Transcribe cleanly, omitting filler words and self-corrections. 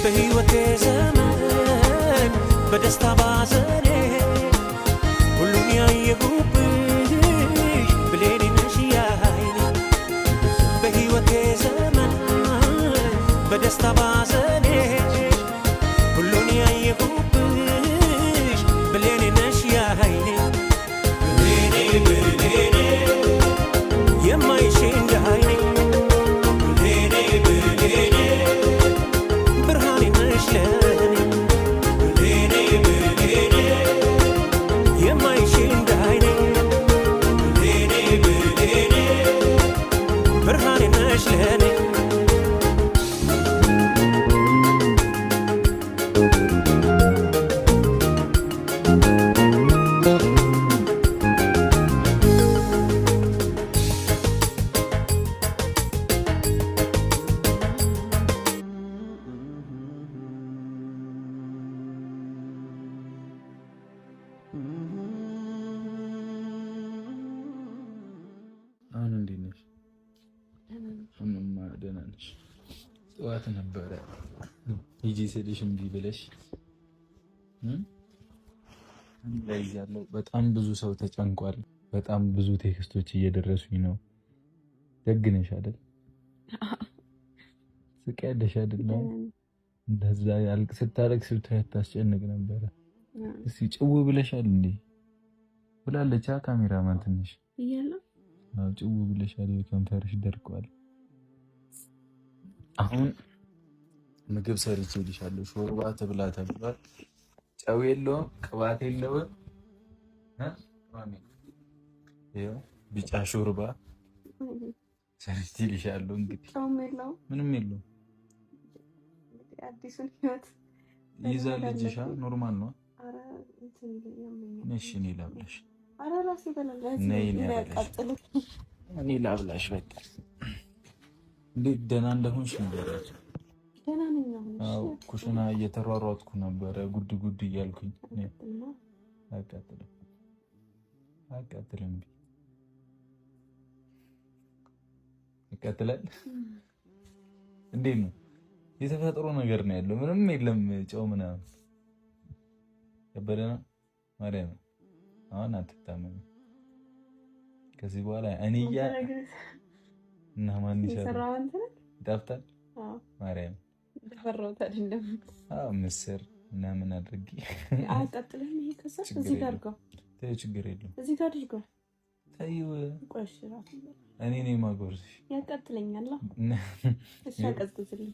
በሕይወቴ ዘመን በደስታ ባዘኔ ሁሉን ያየሁብሽ ብሌኔ ነሽ ያይኔ በሕይወቴ ዘመን በደስታ ባዘኔ ሁሉን ያየሁብሽ ብሌኔ ነሽ ያይኔ ብሌኔ ብሌኔ የማይሽ እንዳይኔ ብሌኔ ብሌኔ ብርሃኔ ነሽ ለኔ ብሌኔ ብሌኔ የማይሽ እንዳይኔ ብሌኔ ብሌኔ ብርሃኔ ነሽ ለኔ አሁን እንዴት ነሽ? ደህና ነሽ? ጠዋት ነበረ ሂጂ ስልሽ እምቢ ብለሽ ላይ ያለው በጣም ብዙ ሰው ተጨንቋል። በጣም ብዙ ቴክስቶች እየደረሱኝ ነው። ደግ ነሽ አይደል? ስቀያለሽ አይደል? እንደዛ ስታለቅስ ብታይ ታስጨንቅ ነበረ። እስቲ ጭው ብለሻል እንዴ ብላለች ካሜራማን ትንሽ ይያላ ጭው ብለሻል። ከንፈርሽ ደርቋል። አሁን ምግብ ሰርቼልሻለሁ። ሾርባ ትብላ ተብሏል። ጨው የለውም፣ ቅባት የለውም። ይኸው ቢጫ ሾርባ ሰርቼልሻለሁ። እንግዲህ ምንም የለውም። አዲሱን ህይወት ይዛል ልጅሻ ኖርማል ነው። እሺ እኔ ላብላሽ። ኧረ እራሴ እበላለሁ። እኔ ላብላሽ። በቃ እንዴት ደህና እንደሆንሽ ንገሪያቸው። ደህና ነኝ። አዎ ኩሽና እየተሯሯጥኩ ነበረ ጉድ ጉድ እያልኩኝ። አቃጥልም ይቀጥላል። እንዴት ነው? የተፈጥሮ ነገር ነው ያለው። ምንም የለም ጨው ምናምን ከበደ ነው። ማርያም አሁን አትታመም። ከዚህ በኋላ እኔ እና ማን ይሰራል? ይጣፍጣል። ማርያም ተፈራውታ አይደለም። ምስር እና ምን አድርጊ አጣጥለኝ። ይሄ ከሰስ እዚህ ጋር አድርገው። ተይው ችግር የለም። እዚህ ጋር አድርገው። ተይው ቆሽ ራሱ እኔ ነኝ ማጎርስሽ። ያቃጥለኛል። እሺ አቀዝቅዝልኝ።